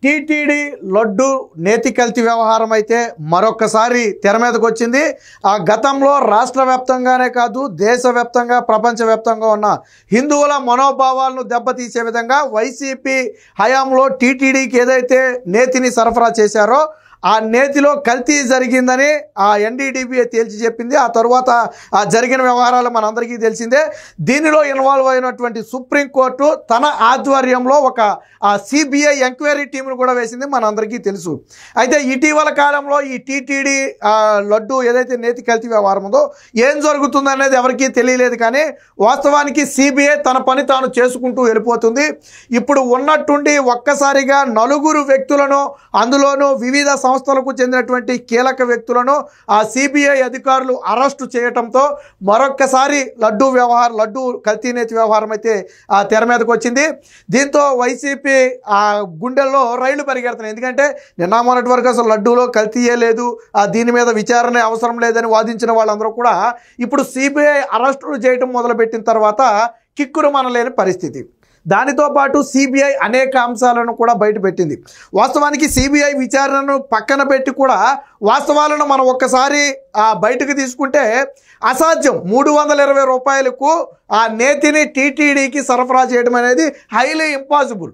TTD laddu నేతి కల్తీ వ్యవహారం అయితే మరొకసారి తెర మీదకు వచ్చింది. ఆ గతంలో రాష్ట్ర వ్యాప్తంగానే కాదు దేశవ్యాప్తంగా ప్రపంచవ్యాప్తంగా ఉన్న హిందువుల మనోభావాలను దెబ్బతీసే విధంగా వైసీపీ హయాంలో టీటీడీకి ఏదైతే నేతిని సరఫరా చేశారో ఆ నేతిలో కల్తీ జరిగిందని ఆ ఎన్డీడీబీ తేల్చి చెప్పింది. ఆ తర్వాత ఆ జరిగిన వ్యవహారాలు మనందరికీ తెలిసిందే. దీనిలో ఇన్వాల్వ్ అయినటువంటి సుప్రీంకోర్టు తన ఆధ్వర్యంలో ఒక సిబిఐ ఎంక్వైరీ టీంను కూడా వేసింది, మనందరికీ తెలుసు. అయితే ఇటీవల కాలంలో ఈ టీటీడీ లడ్డు ఏదైతే నేతి కల్తీ వ్యవహారం ఉందో ఏం జరుగుతుందనేది ఎవరికీ తెలియలేదు. కానీ వాస్తవానికి సిబిఐ తన పని తాను చేసుకుంటూ వెళ్ళిపోతుంది. ఇప్పుడు ఉన్నట్టుండి ఒక్కసారిగా నలుగురు వ్యక్తులను, అందులోనూ వివిధ సంస్థలకు చెందినటువంటి కీలక వ్యక్తులను ఆ సిబిఐ అధికారులు అరెస్టు చేయడంతో మరొక్కసారి లడ్డు కల్తీ నేతి వ్యవహారం అయితే తెర మీదకు వచ్చింది. దీంతో వైసీపీ ఆ గుండెల్లో రైళ్లు పరిగెడుతున్నాయి. ఎందుకంటే నిన్న మొన్నటి వరకు అసలు లడ్డూలో కల్తీయే లేదు, దీని మీద విచారణ అవసరం లేదని వాదించిన వాళ్ళందరూ కూడా ఇప్పుడు సిబిఐ అరెస్టులు చేయడం మొదలుపెట్టిన తర్వాత కిక్కురు మనలేని పరిస్థితి. దానితో పాటు సిబిఐ అనేక అంశాలను కూడా బయటపెట్టింది. వాస్తవానికి సిబిఐ విచారణను పక్కన పెట్టి కూడా వాస్తవాలను మనం ఒక్కసారి బయటకు తీసుకుంటే అసాధ్యం. 320 రూపాయలకు ఆ నేతిని టీటీడీకి సరఫరా చేయడం అనేది హైలీ ఇంపాసిబుల్.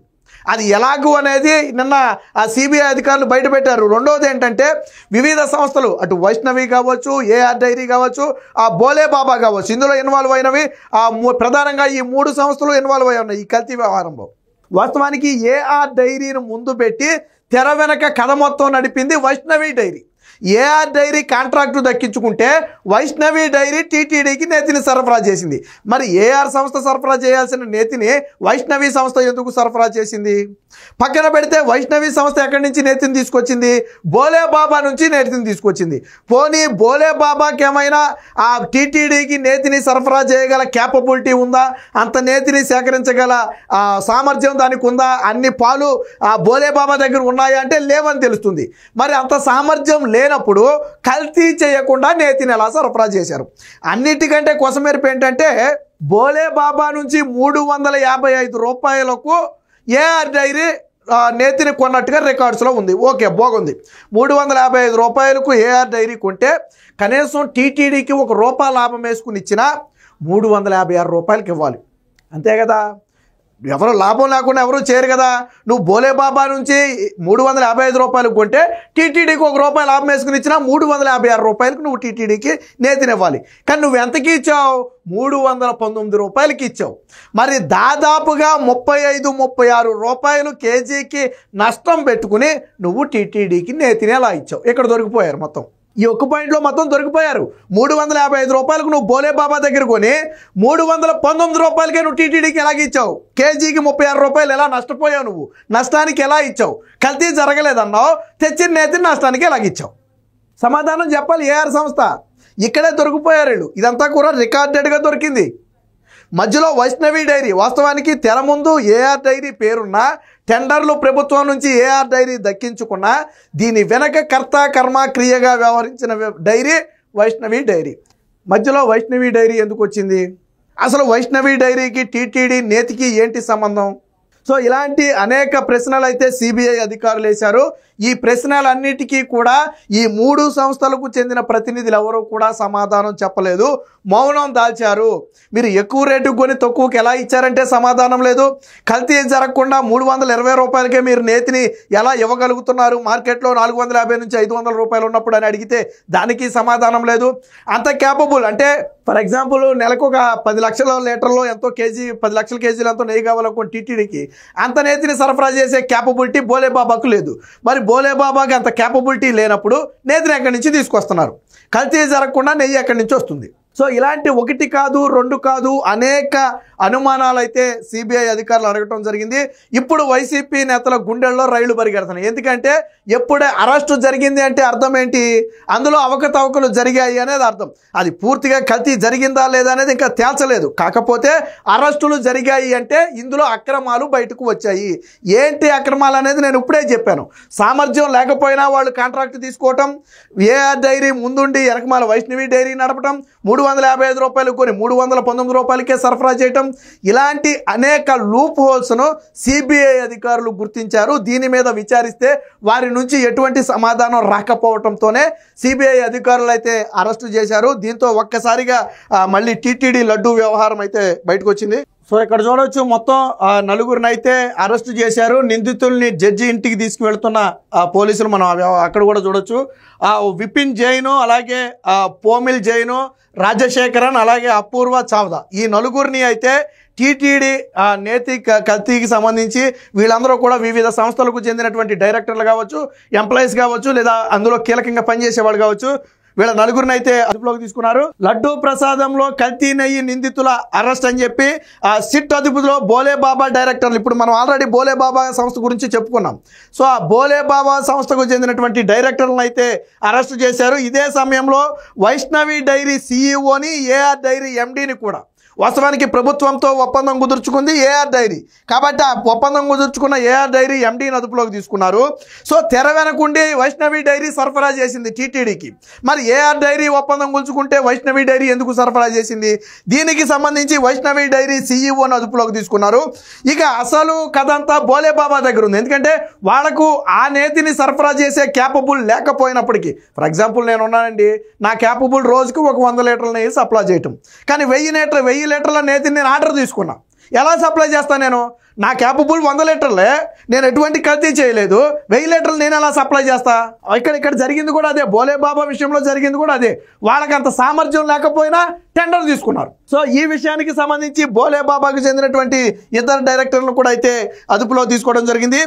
అది ఎలాగూ అనేది నిన్న ఆ సిబిఐ అధికారులు బయటపెట్టారు. రెండోది ఏంటంటే వివిధ సంస్థలు, అటు వైష్ణవి కావచ్చు, ఏఆర్ డైరీ కావచ్చు, ఆ బోలే బాబా కావచ్చు, ఇందులో ఇన్వాల్వ్ అయినవి ప్రధానంగా ఈ 3 సంస్థలు ఇన్వాల్వ్ అయి ఉన్నాయి ఈ కల్తీ వ్యవహారంలో. వాస్తవానికి ఏఆర్ డైరీని ముందు పెట్టి తెర వెనక కథ మొత్తం నడిపింది Vaishnavi dairy. AR dairy contract దక్కించుకుంటే వైష్ణవి డైరీ టీటీడీకి నేతిని సరఫరా చేసింది. మరి ఏఆర్ సంస్థ సరఫరా చేయాల్సిన నేతిని వైష్ణవి సంస్థ ఎందుకు సరఫరా చేసింది? పక్కన పెడితే వైష్ణవి సంస్థ ఎక్కడి నుంచి నేతిని తీసుకొచ్చింది? బోలే బాబా నుంచి నేతిని తీసుకొచ్చింది. పోనీ బోలే బాబాకి ఏమైనా ఆ టీటీడీకి నేతిని సరఫరా చేయగల క్యాపబిలిటీ ఉందా? అంత నేతిని సేకరించగల సామర్థ్యం దానికి ఉందా? అన్ని పాలు ఆ బోలే బాబా దగ్గర ఉన్నాయా అంటే లేవని తెలుస్తుంది. మరి అంత సామర్థ్యం లేనప్పుడు కల్తీ చేయకుండా నేతిని ఎలా సరఫరా చేశారు? అన్నిటికంటే కొసమెరుపు ఏంటంటే బోలే బాబా నుంచి 355 రూపాయలకు ఏఆర్ డైరీ నేతిని కొన్నట్టుగా రికార్డ్స్లో ఉంది. ఓకే, బాగుంది. 355 రూపాయలకు ఏఆర్ డైరీ కొంటే కనీసం టీటీడీకి ₹1 లాభం వేసుకుని ఇచ్చినా 356 రూపాయలకి ఇవ్వాలి. అంతే కదా? ఎవరు లాభం లేకుండా ఎవరు చేయరు కదా. నువ్వు బోలే బాబా నుంచి 355 రూపాయలకు కొంటే టీటీడీకి ₹1 లాభం వేసుకుని ఇచ్చినా 356 రూపాయలకు నువ్వు టీటీడీకి నేతిని ఇవ్వాలి. కానీ నువ్వు ఎంతకి ఇచ్చావు? 319 రూపాయలకి ఇచ్చావు. మరి దాదాపుగా 35-36 రూపాయలు కేజీకి నష్టం పెట్టుకుని నువ్వు టీటీడీకి నేతిని ఎలా ఇచ్చావు? ఇక్కడ దొరికిపోయారు మొత్తం. ఈ ఒక్క పాయింట్లో మొత్తం దొరికిపోయారు. 355 రూపాయలకు నువ్వు బోలే బాబా దగ్గర కొని 319 రూపాయలకే నువ్వు టీటీడీకి ఎలాగ ఇచ్చావు? కేజీకి 36 రూపాయలు ఎలా నష్టపోయావు? నువ్వు నష్టానికి ఎలా ఇచ్చావు? కల్తీ జరగలేదన్నావు, తెచ్చిన నేతిని నష్టానికి ఎలాగ ఇచ్చావు? సమాధానం చెప్పాలి ఏఆర్ సంస్థ. ఇక్కడే దొరికిపోయారు వీళ్ళు. ఇదంతా కూడా రికార్డెడ్గా దొరికింది. మధ్యలో వైష్ణవి డైరీ, వాస్తవానికి తెర ముందు ఏఆర్ డైరీ పేరున్న టెండర్లు ప్రభుత్వం నుంచి ఏఆర్ డైరీ దక్కించుకున్న దీని వెనక కర్త కర్మ క్రియగా వ్యవహరించిన డైరీ వైష్ణవి డైరీ. మధ్యలో వైష్ణవి డైరీ ఎందుకు వచ్చింది? అసలు వైష్ణవి డైరీకి టీటీడీ నేతికి ఏంటి సంబంధం? సో ఇలాంటి అనేక ప్రశ్నలు అయితే సిబిఐ అధికారులు వేశారు. ఈ ప్రశ్నలన్నిటికీ కూడా ఈ 3 సంస్థలకు చెందిన ప్రతినిధులు ఎవరు కూడా సమాధానం చెప్పలేదు, మౌనం దాల్చారు. మీరు ఎక్కువ రేటుకు కొని తక్కువకి ఎలా ఇచ్చారంటే సమాధానం లేదు. కల్తీ జరగకుండా 320 రూపాయలకే మీరు నేతిని ఎలా ఇవ్వగలుగుతున్నారు? మార్కెట్లో 450 నుంచి 500 రూపాయలు ఉన్నప్పుడు అని అడిగితే దానికి సమాధానం లేదు. అంత క్యాపబుల్ అంటే ఫర్ ఎగ్జాంపుల్ నెలకు ఒక 10 లక్షల లీటర్లో ఎంతో 10 లక్షల కేజీలు ఎంతో నెయ్యి కావాలనుకోండి టీటీడీకి, అంత నేతిని సరఫరా చేసే క్యాపబిలిటీ బోలే బాబాకు లేదు. మరి బోలే బాబాకి అంత క్యాపబిలిటీ లేనప్పుడు నేతిని ఎక్కడి నుంచి తీసుకొస్తున్నారు? కల్తీ జరగకుండా నెయ్యి ఎక్కడి నుంచి వస్తుంది? సో ఇలాంటి 1 కాదు 2 కాదు అనేక అనుమానాలు అయితే సిబిఐ అధికారులు అడగటం జరిగింది. ఇప్పుడు వైసీపీ నేతల గుండెల్లో రైళ్లు పరిగెడుతున్నాయి. ఎందుకంటే ఎప్పుడే అరెస్టు జరిగింది అంటే అర్థం ఏంటి? అందులో అవకతవకలు జరిగాయి అనేది అర్థం. అది పూర్తిగా కల్తీ జరిగిందా లేదా అనేది ఇంకా తేల్చలేదు. కాకపోతే అరెస్టులు జరిగాయి అంటే ఇందులో అక్రమాలు బయటకు వచ్చాయి. ఏంటి అక్రమాలు అనేది నేను ఇప్పుడే చెప్పాను. సామర్థ్యం లేకపోయినా వాళ్ళు కాంట్రాక్ట్ తీసుకోవటం, ఏఆర్ డైరీ ముందుండి వెనకమాల వైష్ణవి డైరీ నడపటం, 3 355 రూపాయలు కొని 319 రూపాయలకే సరఫరా చేయటం, ఇలాంటి అనేక లూప్ హోల్స్ను సిబిఐ అధికారులు గుర్తించారు. దీని మీద విచారిస్తే వారి నుంచి ఎటువంటి సమాధానం రాకపోవడంతోనే సిబిఐ అధికారులు అయితే అరెస్టు చేశారు. దీంతో ఒక్కసారిగా మళ్ళీ టీటీడీ లడ్డూ వ్యవహారం అయితే బయటకు వచ్చింది. సో ఇక్కడ చూడవచ్చు, మొత్తం నలుగురిని అయితే అరెస్టు చేశారు. నిందితుల్ని జడ్జి ఇంటికి తీసుకువెళ్తున్న పోలీసులు మనం అక్కడ కూడా చూడొచ్చు. విపిన్ జైను, అలాగే పోమిల్ జైను, రాజశేఖరన్, అలాగే అపూర్వ చావ్దా, ఈ నలుగురిని అయితే టీటీడీ నేతి కల్తీకి సంబంధించి వీళ్ళందరూ కూడా వివిధ సంస్థలకు చెందినటువంటి డైరెక్టర్లు కావచ్చు, ఎంప్లాయీస్ కావచ్చు, లేదా అందులో కీలకంగా పనిచేసేవాళ్ళు కావచ్చు, వీళ్ళ నలుగురిని అయితే అదుపులోకి తీసుకున్నారు. లడ్డూ ప్రసాదంలో కల్తీ నెయ్యి నిందితుల అరెస్ట్ అని చెప్పి సిట్ అదుపులో బోలే బాబా డైరెక్టర్లు, ఇప్పుడు మనం ఆల్రెడీ బోలే బాబా సంస్థ గురించి చెప్పుకున్నాం. సో ఆ బోలే బాబా సంస్థకు చెందినటువంటి డైరెక్టర్లను అయితే అరెస్ట్ చేశారు. ఇదే సమయంలో వైష్ణవి డైరీ సీఈఓని, ఏఆర్ డైరీ ఎండీని కూడా వాస్తవానికి ప్రభుత్వంతో ఒప్పందం కుదుర్చుకుంది ఏఆర్ డైరీ, కాబట్టి ఆ ఒప్పందం కుదుర్చుకున్న ఏఆర్ డైరీ ఎండీని అదుపులోకి తీసుకున్నారు. సో తెర వెనకుండి వైష్ణవి డైరీ సరఫరా చేసింది టీటీడీకి. మరి ఏఆర్ డైరీ ఒప్పందం కుదుర్చుకుంటే వైష్ణవి డైరీ ఎందుకు సరఫరా చేసింది? దీనికి సంబంధించి వైష్ణవి డైరీ సీఈఓని అదుపులోకి తీసుకున్నారు. ఇక అసలు కథ అంతా బోలే బాబా దగ్గర ఉంది. ఎందుకంటే వాళ్లకు ఆ నేతిని సరఫరా చేసే క్యాపబుల్ లేకపోయినప్పటికీ, ఫర్ ఎగ్జాంపుల్ నేను ఉన్నానండి, నా క్యాపబుల్ రోజుకు ఒక 100 లీటర్ల నెయ్యి సప్లై చేయటం, కానీ 1000 లీటర్ల నేతిని నేను ఆర్డర్ తీసుకున్నా. ఎలా సప్లై చేస్తాను? నేను నా క్యాపబుల్ 100 లీటర్లే, నేను ఎటువంటి కల్తీ చేయలేదు, 1000 లీటర్లు నేను ఎలా సప్లై చేస్తా? ఇక్కడ జరిగింది కూడా అదే, బోలే బాబా విషయంలో జరిగింది కూడా అదే. వాళ్ళకి అంత సామర్థ్యం లేకపోయినా టెండర్ తీసుకున్నారు. సో ఈ విషయానికి సంబంధించి బోలే బాబాకు చెందినటువంటి ఇద్దరు డైరెక్టర్లను కూడా అయితే అదుపులో తీసుకోవడం జరిగింది.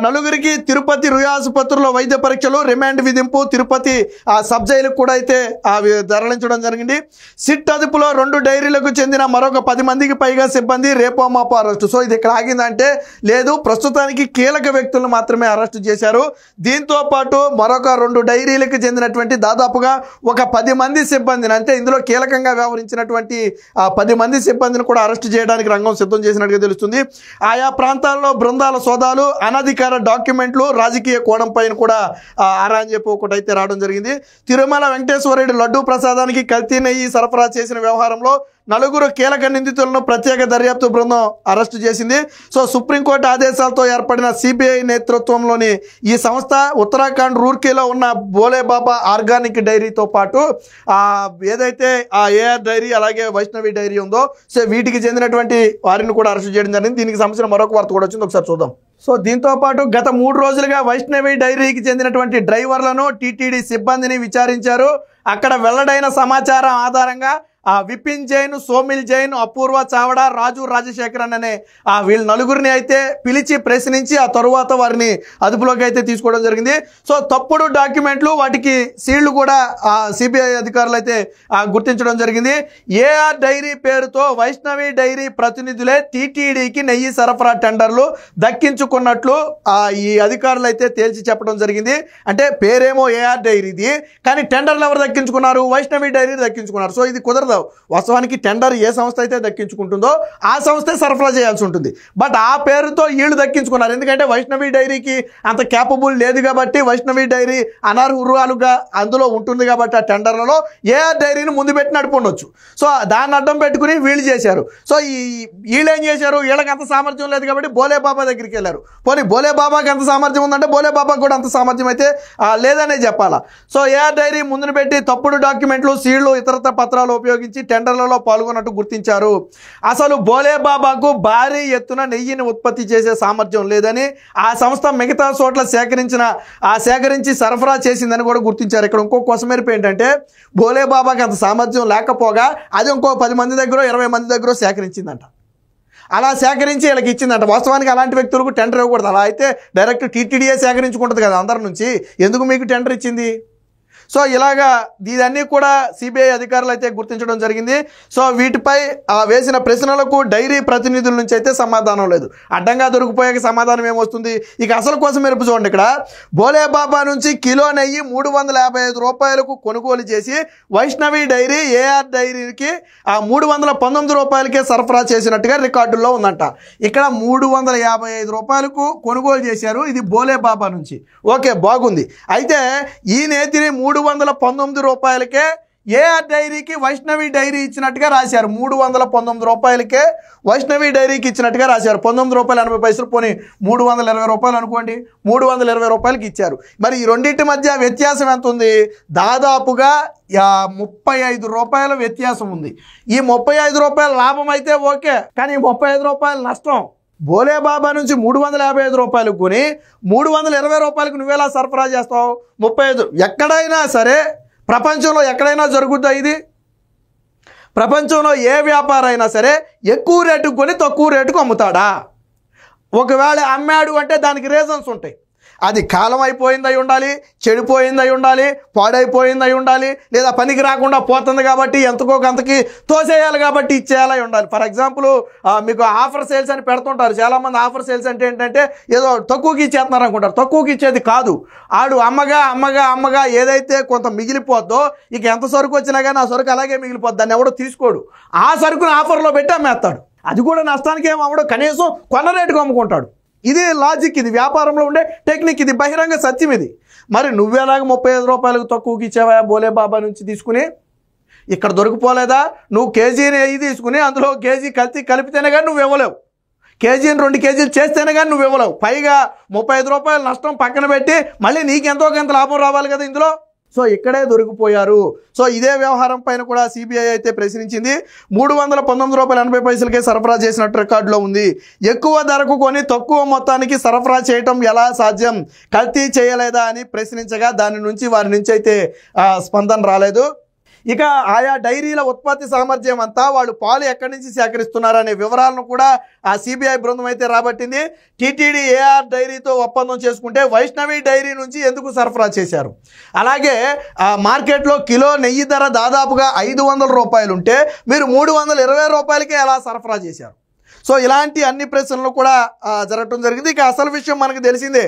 నలుగురికి తిరుపతి రుయా ఆసుపత్రిలో వైద్య పరీక్షలు, రిమాండ్ విధింపు, తిరుపతి సబ్ జైలుకు కూడా అయితే తరలించడం జరిగింది. సిట్ అదుపులో 2 డైరీలకు చెందిన మరొక 10 మందికి పైగా సిబ్బంది రేపో మాపో అరెస్టు. సో ఇది ఇక్కడ ఆగిందంటే లేదు, ప్రస్తుతానికి కీలక వ్యక్తులను మాత్రమే అరెస్టు చేశారు. దీంతో పాటు మరొక 2 డైరీలకు చెందినటువంటి దాదాపుగా ఒక 10 మంది సిబ్బందిని, అంటే ఇందులో కీలకంగా వ్యవహరించినటువంటి 10 మంది సిబ్బందిని కూడా అరెస్టు చేయడానికి రంగం సిద్ధం చేసినట్టుగా తెలుస్తుంది. ఆయా ప్రాంతాల్లో బృందాల సోదాలు, అనధికార డాక్యుమెంట్లు, రాజకీయ కోణం పైన కూడా ఆరా అని చెప్పి ఒకటి అయితే రావడం జరిగింది. తిరుమల వెంకటేశ్వర రెడ్డి లడ్డూ ప్రసాదానికి కల్తీ నెయ్యి సరఫరా చేసిన వ్యవహారంలో 4 కీలక నిందితులను ప్రత్యేక దర్యాప్తు బృందం అరెస్టు చేసింది. సో సుప్రీంకోర్టు ఆదేశాలతో ఏర్పడిన సిబిఐ నేతృత్వంలోని ఈ సంస్థ ఉత్తరాఖండ్ రూర్కీలో ఉన్న బోలే బాబా ఆర్గానిక్ డైరీతో పాటు ఏదైతే ఏఆర్ డైరీ అలాగే వైష్ణవి డైరీ ఉందో, సో వీటికి చెందినటువంటి వారిని కూడా అరెస్టు చేయడం జరిగింది. దీనికి సంబంధించిన మరొక వార్త కూడా వచ్చింది, ఒకసారి చూద్దాం. సో దీంతో పాటు గత 3 రోజులుగా వైష్ణవి డైరీకి చెందినటువంటి డ్రైవర్లను, టీటీడీ సిబ్బందిని విచారించారు. అక్కడ వెల్లడైన సమాచారం ఆధారంగా విపిన్ జైన్, సోమిల్ జైన్, అపూర్వ చావడా, రాజు రాజశేఖరన్ అనే వీళ్ళ నలుగురిని అయితే పిలిచి ప్రశ్నించి ఆ తరువాత వారిని అదుపులోకి అయితే తీసుకోవడం జరిగింది. సో తప్పుడు డాక్యుమెంట్లు, వాటికి సీళ్లు కూడా సిబిఐ అధికారులు అయితే గుర్తించడం జరిగింది. ఏఆర్ డైరీ పేరుతో వైష్ణవి డైరీ ప్రతినిధులే టీటీడీకి నెయ్యి సరఫరా టెండర్లు దక్కించుకున్నట్లు ఈ అధికారులు అయితే తేల్చి చెప్పడం జరిగింది. అంటే పేరేమో ఏఆర్ డైరీది, కానీ టెండర్లు ఎవరు దక్కించుకున్నారు? వైష్ణవి డైరీ దక్కించుకున్నారు. సో ఇది కుదరదు. వాస్తవానికి టెండర్ ఏ సంస్థ అయితే దక్కించుకుంటుందో ఆ సంస్థే సరఫరా చేయాల్సి ఉంటుంది. బట్ ఆ పేరుతో వీళ్ళు దక్కించుకున్నారు. ఎందుకంటే వైష్ణవి డైరీకి అంత క్యాపబుల్ లేదు కాబట్టి, వైష్ణవి డైరీ అనర్హురాలుగా అందులో ఉంటుంది కాబట్టి ఆ టెండర్లలో ఏఆర్ డైరీని ముందు పెట్టి నడుపుండొచ్చు. సో దాన్ని అడ్డం పెట్టుకుని వీళ్ళు చేశారు. సో వీళ్ళు ఏం చేశారు? వీళ్ళకి అంత సామర్థ్యం లేదు కాబట్టి బోలే బాబా దగ్గరికి వెళ్ళారు. పోనీ బోలే బాబాకి ఎంత సామర్థ్యం ఉందంటే బోలే బాబాకి కూడా అంత సామర్థ్యం అయితే లేదనే చెప్పాలా. సో ఏఆర్ డైరీ ముందును పెట్టి తప్పుడు డాక్యుమెంట్లు, సీళ్లు, ఇతరత్ర పత్రాలు ఉపయోగించి టెండర్లలో పాల్గొన్నట్టు గుర్తించారు. అసలు బోలే బాబాకు భారీ ఎత్తున నెయ్యిని ఉత్పత్తి చేసే సామర్థ్యం లేదని, ఆ సంస్థ మిగతా చోట్ల సేకరించి సరఫరా చేసిందని కూడా గుర్తించారు. ఇక్కడ ఇంకో కొసమెరుపు ఏంటంటే, బోలే బాబాకి అంత సామర్థ్యం లేకపోగా అది ఇంకో 10 మంది దగ్గర 20 మంది దగ్గర సేకరించిందంట. అలా సేకరించి వీళ్ళకి ఇచ్చిందంట. వాస్తవానికి అలాంటి వ్యక్తులకు టెండర్ ఇవ్వకూడదు. అలా అయితే డైరెక్ట్ టీటీడీఏ సేకరించుకుంటుంది కదా అందరి నుంచి, ఎందుకు మీకు టెండర్ ఇచ్చింది? సో ఇలాగా ఇదన్నీ కూడా సిబిఐ అధికారులు అయితే గుర్తించడం జరిగింది. సో వీటిపై వేసిన ప్రశ్నలకు డైరీ ప్రతినిధుల నుంచి అయితే సమాధానం లేదు. అడ్డంగా దొరికిపోయాక సమాధానం ఏమొస్తుంది? ఇక అసలు కోసం మెరుపు చూడండి. ఇక్కడ బోలే బాబా నుంచి కిలో నెయ్యి 355 రూపాయలకు కొనుగోలు చేసి వైష్ణవి డైరీ ఏఆర్ డైరీకి 319 రూపాయలకే సరఫరా చేసినట్టుగా రికార్డుల్లో ఉందంట. ఇక్కడ 355 రూపాయలకు కొనుగోలు చేశారు. ఇది బోలే బాబా నుంచి. ఓకే, బాగుంది. అయితే ఈ నేతిని 319 రూపాయలకే ఏఆర్ డైరీకి వైష్ణవి డైరీ ఇచ్చినట్టుగా రాశారు. 319 రూపాయలకే వైష్ణవి డైరీకి ఇచ్చినట్టుగా రాశారు. 19 రూపాయలు 80 పైసలు, పోనీ 320 రూపాయలు అనుకోండి, 320 రూపాయలకి ఇచ్చారు. మరి ఈ రెండింటి మధ్య వ్యత్యాసం ఎంత ఉంది? దాదాపుగా 35 రూపాయల వ్యత్యాసం ఉంది. ఈ 35 రూపాయల లాభం అయితే ఓకే, కానీ 35 రూపాయల నష్టం. బోలేబాబా నుంచి 355 రూపాయలకు కొని 320 రూపాయలకు నువ్వెలా సరఫరా చేస్తావు? 35. ఎక్కడైనా సరే ప్రపంచంలో ఎక్కడైనా జరుగుద్దా ఇది? ప్రపంచంలో ఏ వ్యాపారం అయినా సరే ఎక్కువ రేటుకు కొని తక్కువ రేటుకు అమ్ముతాడా? ఒకవేళ అమ్మాడు అంటే దానికి రీజన్స్ ఉంటాయి. అది కాలం అయిపోయిందై ఉండాలి, చెడిపోయిందై ఉండాలి, పాడైపోయిందై ఉండాలి, లేదా పనికి రాకుండా పోతుంది కాబట్టి ఎంతకో కొంతకి తోసేయాలి కాబట్టి ఇచ్చేయాలై ఉండాలి. ఫర్ ఎగ్జాంపుల్ మీకు ఆఫర్ సేల్స్ అని పెడుతుంటారు చాలామంది. ఆఫర్ సేల్స్ అంటే ఏంటంటే ఏదో తక్కువకి ఇచ్చేస్తున్నారు అనుకుంటారు. తక్కువకి ఇచ్చేది కాదు. ఆడు అమ్మగా ఏదైతే కొంత మిగిలిపోద్దో, ఇక ఎంత సరుకు వచ్చినా కానీ ఆ సరుకు అలాగే మిగిలిపోద్ది, దాన్ని ఎవడో తీసుకోడు. ఆ సరుకును ఆఫర్లో పెట్టి అమ్మేస్తాడు. అది కూడా నష్టానికి ఏమో అమ్మడు, కనీసం కొన్న రేటుకు అమ్ముకుంటాడు. ఇది లాజిక్, ఇది వ్యాపారంలో ఉండే టెక్నిక్, ఇది బహిరంగ సత్యం ఇది. మరి నువ్వేలాగా 35 రూపాయలకు తక్కువకి ఇచ్చావా బోలేబాబా నుంచి తీసుకుని? ఇక్కడ దొరికిపోలేదా? నువ్వు కేజీని నెయ్యి తీసుకుని అందులో కేజీ కలిపితేనే కానీ నువ్వు ఇవ్వలేవు. కేజీని 2 కేజీలు చేస్తేనే కానీ నువ్వు ఇవ్వలేవు. పైగా 35 రూపాయలు నష్టం పక్కన పెట్టి మళ్ళీ నీకెంతో కొంత లాభం రావాలి కదా ఇందులో. సో ఇక్కడే దొరికిపోయారు. సో ఇదే వ్యవహారం పైన కూడా సిబిఐ అయితే ప్రశ్నించింది. 319 రూపాయలు 80 పైసలకే సరఫరా చేసినట్టు రికార్డులో ఉంది. ఎక్కువ ధరకు కొని తక్కువ మొత్తానికి సరఫరా చేయటం ఎలా సాధ్యం? కల్తీ చేయలేదా అని ప్రశ్నించగా వారి నుంచి అయితే స్పందన రాలేదు. ఇక ఆయా డైరీల ఉత్పత్తి సామర్థ్యం అంతా, వాళ్ళు పాలు ఎక్కడి నుంచి సేకరిస్తున్నారనే వివరాలను కూడా ఆ సిబిఐ బృందం అయితే రాబట్టింది. టీటీడీ ఏఆర్ డైరీతో ఒప్పందం చేసుకుంటే వైష్ణవి డైరీ నుంచి ఎందుకు సరఫరా చేశారు? అలాగే మార్కెట్లో కిలో నెయ్యి ధర దాదాపుగా 500 రూపాయలు ఉంటే మీరు 320 రూపాయలకే ఎలా సరఫరా చేశారు? సో ఇలాంటి అన్ని ప్రశ్నలు కూడా జరగటం జరిగింది. ఇక అసలు విషయం మనకు తెలిసిందే.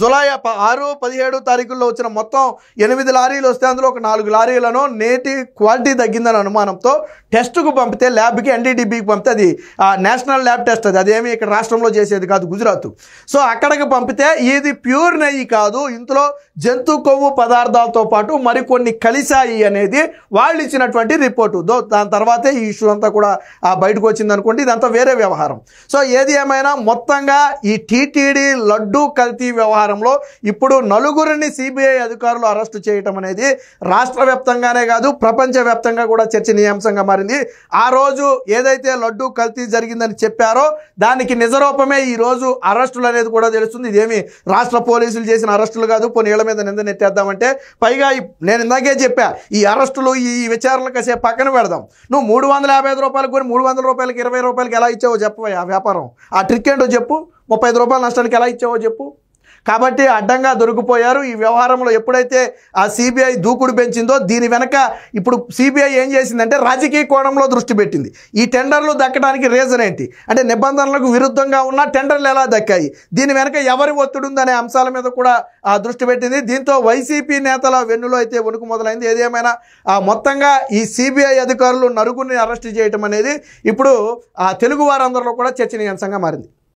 జూలై 6, 17 తారీఖుల్లో వచ్చిన మొత్తం 8 లారీలు వస్తే అందులో ఒక 4 లారీలను నేటి క్వాలిటీ తగ్గిందని అనుమానంతో టెస్టుకు పంపితే, ల్యాబ్కి ఎన్డీడీబీకి పంపితే, అది నేషనల్ ల్యాబ్ టెస్ట్, అదేమి ఇక్కడ రాష్ట్రంలో చేసేది కాదు, గుజరాత్. సో అక్కడికి పంపితే ఇది ప్యూర్ నెయ్యి కాదు, ఇందులో జంతు కొవ్వు పదార్థాలతో పాటు మరికొన్ని కలిశాయి అనేది వాళ్ళు ఇచ్చినటువంటి రిపోర్టు. దాని తర్వాతే ఈ ఇష్యూ అంతా కూడా బయటకు వచ్చింది అనుకోండి. ఇదంతా వేరే వ్యవహారం. సో ఏది ఏమైనా మొత్తంగా ఈ టీటీడీ లడ్డూ కల్తీ వ్యవహారంలో ఇప్పుడు 4గురిని సిబిఐ అధికారులు అరెస్టు చేయటం అనేది రాష్ట్ర వ్యాప్తంగానే కాదు ప్రపంచవ్యాప్తంగా కూడా చర్చనీయాంశంగా మారింది. ఆ రోజు ఏదైతే లడ్డూ కల్తీ జరిగిందని చెప్పారో దానికి నిజరూపమే ఈ రోజు అరెస్టులు అనేది కూడా తెలుస్తుంది. ఇదేమి రాష్ట్ర పోలీసులు చేసిన అరెస్టులు కాదు, పోనీళ్ళ మీద నింద నెట్టేద్దామంటే. పైగా నేను ఇందాకే చెప్పా, ఈ అరెస్టులు ఈ విచారణలు కాసేపు పక్కన పెడదాం. నువ్వు 355 రూపాయలకు కొని 300 రూపాయలకి 20 రూపాయలకి ఎలా ఇచ్చావో చెప్పవా? ఆ వ్యాపారం ఆ ట్రిక్ ఏంటో చెప్పు. 35 రూపాయల నష్టానికి ఎలా ఇచ్చావో చెప్పు. కాబట్టి అడ్డంగా దొరికిపోయారు. ఈ వ్యవహారంలో ఎప్పుడైతే ఆ సిబిఐ దూకుడు పెంచిందో దీని వెనక ఇప్పుడు సిబిఐ ఏం చేసిందంటే రాజకీయ కోణంలో దృష్టి పెట్టింది. ఈ టెండర్లు దక్కడానికి రీజన్ ఏంటి అంటే నిబంధనలకు విరుద్ధంగా ఉన్న టెండర్లు ఎలా దక్కాయి, దీని వెనక ఎవరి ఒత్తిడి ఉందనే అంశాల మీద కూడా దృష్టి పెట్టింది. దీంతో వైసీపీ నేతల వెన్నులో అయితే వణుకు మొదలైంది. ఏదేమైనా మొత్తంగా ఈ సిబిఐ అధికారులు 4గురిని అరెస్ట్ చేయటం అనేది ఇప్పుడు తెలుగు వారందరిలో కూడా చర్చనీయాంశంగా మారింది.